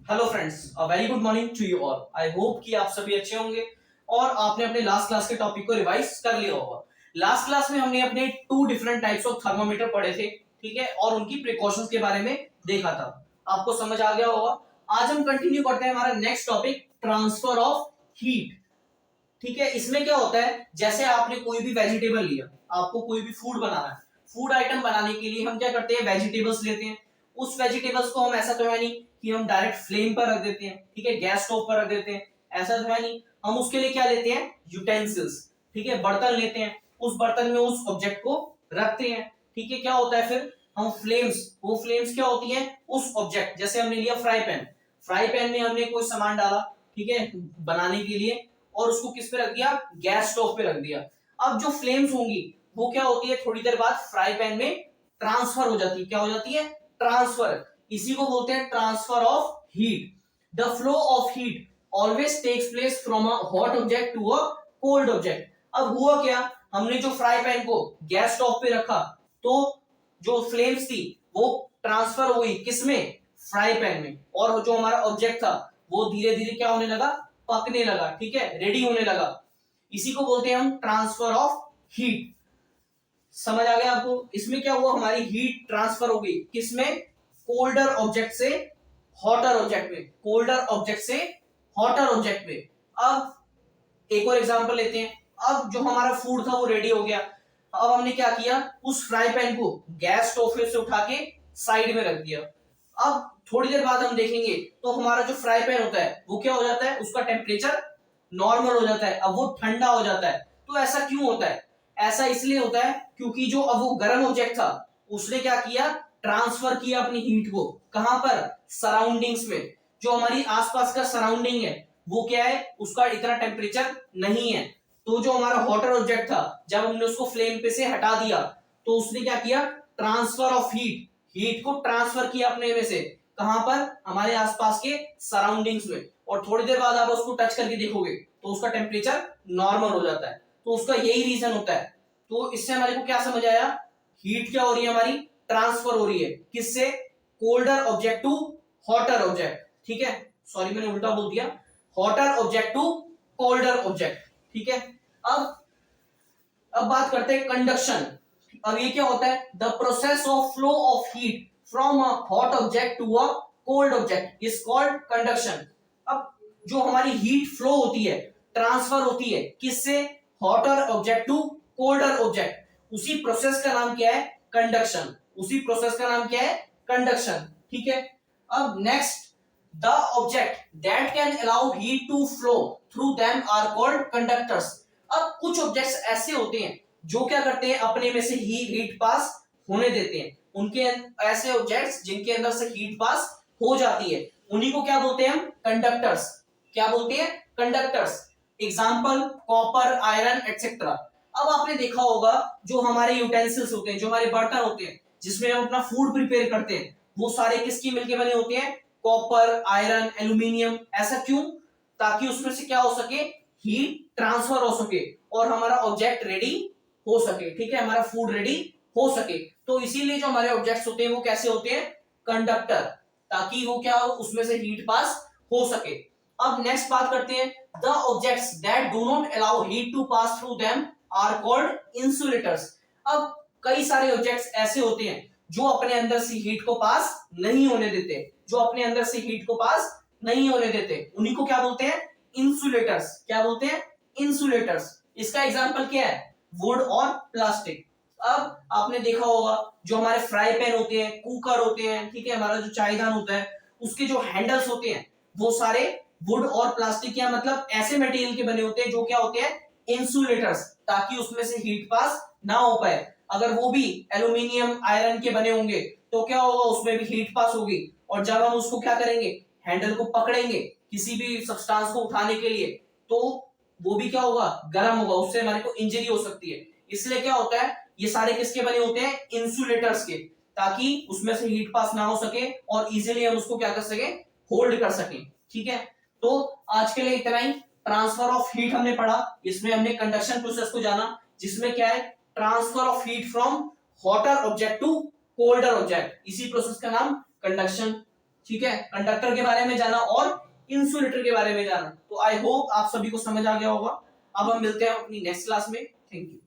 Hello friends, a very good morning to you all. I hope कि आप सभी अच्छे होंगे और आपने अपने लास्ट क्लास के टॉपिक को रिवाइज कर लिया होगा। लास्ट क्लास में हमने अपने two different types of thermometer पढ़े थे, ठीक है, और उनकी प्रिकॉशंस के बारे में देखा था। आपको समझ आ गया होगा। आज हम कंटिन्यू करते हैं हमारा next topic, transfer of heat. ठीक है, इसमें क्या होता है, जैसे आपने कोई भी वेजिटेबल लिया, आपको कोई भी फूड बनाना है, फूड आइटम बनाने के लिए हम क्या करते हैं, वेजिटेबल्स लेते हैं। उस वेजिटेबल्स को हम, ऐसा तो है नहीं कि हम डायरेक्ट फ्लेम पर रख देते हैं, ठीक है, गैस स्टोव पर रख देते हैं, ऐसा तो है नहीं। हम उसके लिए क्या लेते हैं, यूटेंसिल्स, ठीक है, बर्तन लेते हैं। उस बर्तन में उस ऑब्जेक्ट को रखते हैं, ठीक है। क्या होता है फिर, हम फ्लेम्स, वो फ्लेम्स क्या होती है, उस ऑब्जेक्ट, जैसे हमने लिया फ्राई पैन, फ्राई पैन में हमने कोई सामान डाला, ठीक है, बनाने के लिए, और उसको किस पे रख दिया, गैस स्टोव पे रख दिया। अब जो फ्लेम्स होंगी वो क्या होती है, थोड़ी देर बाद फ्राई पैन में ट्रांसफर हो जाती है। क्या हो जाती है, ट्रांसफर। इसी को बोलते हैं transfer of heat. The flow of heat always takes place from a hot object to a cold object. अब हुआ क्या, हमने जो फ्राई पैन को गैस स्टोव पे रखा, तो जो फ्लेम्स थी वो ट्रांसफर हो गई किसमें, फ्राई पैन में, और जो हमारा ऑब्जेक्ट था वो धीरे धीरे क्या होने लगा, पकने लगा, ठीक है, रेडी होने लगा। इसी को बोलते हैं हम ट्रांसफर ऑफ हीट। समझ आ गया आपको। इसमें क्या हुआ, हमारी हीट ट्रांसफर हो गई किसमें, कोल्डर ऑब्जेक्ट से हॉटर ऑब्जेक्ट में, कोल्डर ऑब्जेक्ट से हॉटर ऑब्जेक्ट में। अब एक और एग्जांपल लेते हैं। अब जो हमारा फूड था वो रेडी हो गया। अब हमने क्या किया, उस फ्राई पैन को गैस स्टोव से उठा के साइड में रख दिया। अब थोड़ी देर बाद हम देखेंगे तो हमारा जो फ्राई पैन होता है वो क्या हो जाता है, उसका टेम्परेचर नॉर्मल हो जाता है, अब वो ठंडा हो जाता है। तो ऐसा क्यों होता है, ऐसा इसलिए होता है क्योंकि जो अब वो गर्म ऑब्जेक्ट था उसने क्या किया, ट्रांसफर किया अपनी हीट को, कहां पर, सराउंडिंग्स में। जो हमारी आसपास का सराउंडिंग है वो क्या है, उसका इतना टेम्परेचर नहीं है। तो जो हमारा हॉटर ऑब्जेक्ट था, जब हमने उसको फ्लेम पे से हटा दिया तो उसने क्या किया, ट्रांसफर ऑफ हीट, हीट को ट्रांसफर किया अपने में से, कहां पर, हमारे आसपास के सराउंडिंग्स में। और थोड़ी देर बाद आप उसको टच करके देखोगे तो उसका टेम्परेचर नॉर्मल हो जाता है। तो उसका यही रीजन होता है। तो इससे हमारे को क्या समझ आया, हीट क्या हो रही है हमारी, ट्रांसफर हो रही है किससे, colder object to hotter object, ठीक है, सॉरी मैंने उल्टा बोल दिया, hotter object to colder object, ठीक है। अब बात करते हैं कंडक्शन। अब ये क्या होता है, the process of flow of heat from a hot object to a cold object is called conduction. अब जो हमारी हीट फ्लो होती है, ट्रांसफर होती है किससे, hotter object to colder object, उसी प्रोसेस का नाम क्या है, कंडक्शन। उसी प्रोसेस का नाम क्या है, कंडक्शन, ठीक है। अब next, the object that can allow heat to flow through them are called conductors. अब कुछ ऑब्जेक्ट्स ऐसे होते हैं जो क्या करते हैं, अपने में से हीट पास होने देते हैं। उनके ऐसे ऑब्जेक्ट्स जिनके अंदर से हीट पास हो जाती है, उन्हीं को क्या बोलते हैं हम, कंडक्टर्स। क्या बोलते हैं, conductors. Example, copper, iron etcetera. अब आपने देखा होगा जो हमारे यूटेंसिल्स होते हैं, जो हमारे बर्तन होते हैं जिसमें हम अपना फूड प्रिपेयर करते हैं, वो सारे किसकी मिलके बने होते हैं, कॉपर, आयरन, एल्यूमिनियम। ऐसा क्यों, ताकि उसमें से क्या हो सके, हीट ट्रांसफर हो सके और हमारा ऑब्जेक्ट रेडी हो सके, ठीक है, हमारा फूड रेडी हो सके। तो इसीलिए जो हमारे ऑब्जेक्ट्स होते हैं वो कैसे होते हैं, कंडक्टर, ताकि वो क्या हो, उसमें से हीट पास हो सके। अब नेक्स्ट बात करते हैं, the objects that do not allow heat to pass through them are called insulators. अब कई सारे ऑब्जेक्ट्स ऐसे होते हैं जो अपने अंदर से हीट को पास नहीं होने देते, जो अपने अंदर से हीट को पास नहीं होने देते, उन्हीं को क्या बोलते हैं, इंसुलेटर्स। क्या बोलते हैं, इंसुलेटर्स। इसका एग्जांपल क्या है, वुड और प्लास्टिक। अब आपने देखा होगा जो हमारे फ्राई पैन होते हैं, कुकर होते हैं, ठीक है, हमारा जो चायदान होता है, उसके जो हैंडल्स होते हैं वो सारे वुड और प्लास्टिक या मतलब ऐसे मटेरियल के बने होते हैं जो क्या होते हैं, इंसुलेटर्स, ताकि उसमें से हीट पास ना हो पाए। अगर वो भी एल्यूमिनियम, आयरन के बने होंगे तो क्या होगा, उसमें भी हीट पास होगी, और जब हम उसको क्या करेंगे, हैंडल को पकड़ेंगे किसी भी सब्सटेंस को उठाने के लिए, तो वो भी क्या होगा, गर्म होगा, उससे हमारे को इंजरी हो सकती है। इसलिए क्या होता है, ये सारे किसके बने होते हैं, इंसुलेटर्स के, ताकि उसमें से हीट पास ना हो सके और इजीली हम उसको क्या कर सके, होल्ड कर सके, ठीक है। तो आज के लिए इतना ही। ट्रांसफर ऑफ हीट हमने पढ़ा, इसमें हमने कंडक्शन प्रोसेस को जाना, जिसमें क्या है, transfer of heat from hotter object to colder object, इसी प्रोसेस का नाम कंडक्शन ठीक है, कंडक्टर के बारे में जाना और इंसुलेटर के बारे में जाना। तो आई होप आप सभी को समझ आ गया होगा। अब हम मिलते हैं अपनी नेक्स्ट क्लास में। Thank you.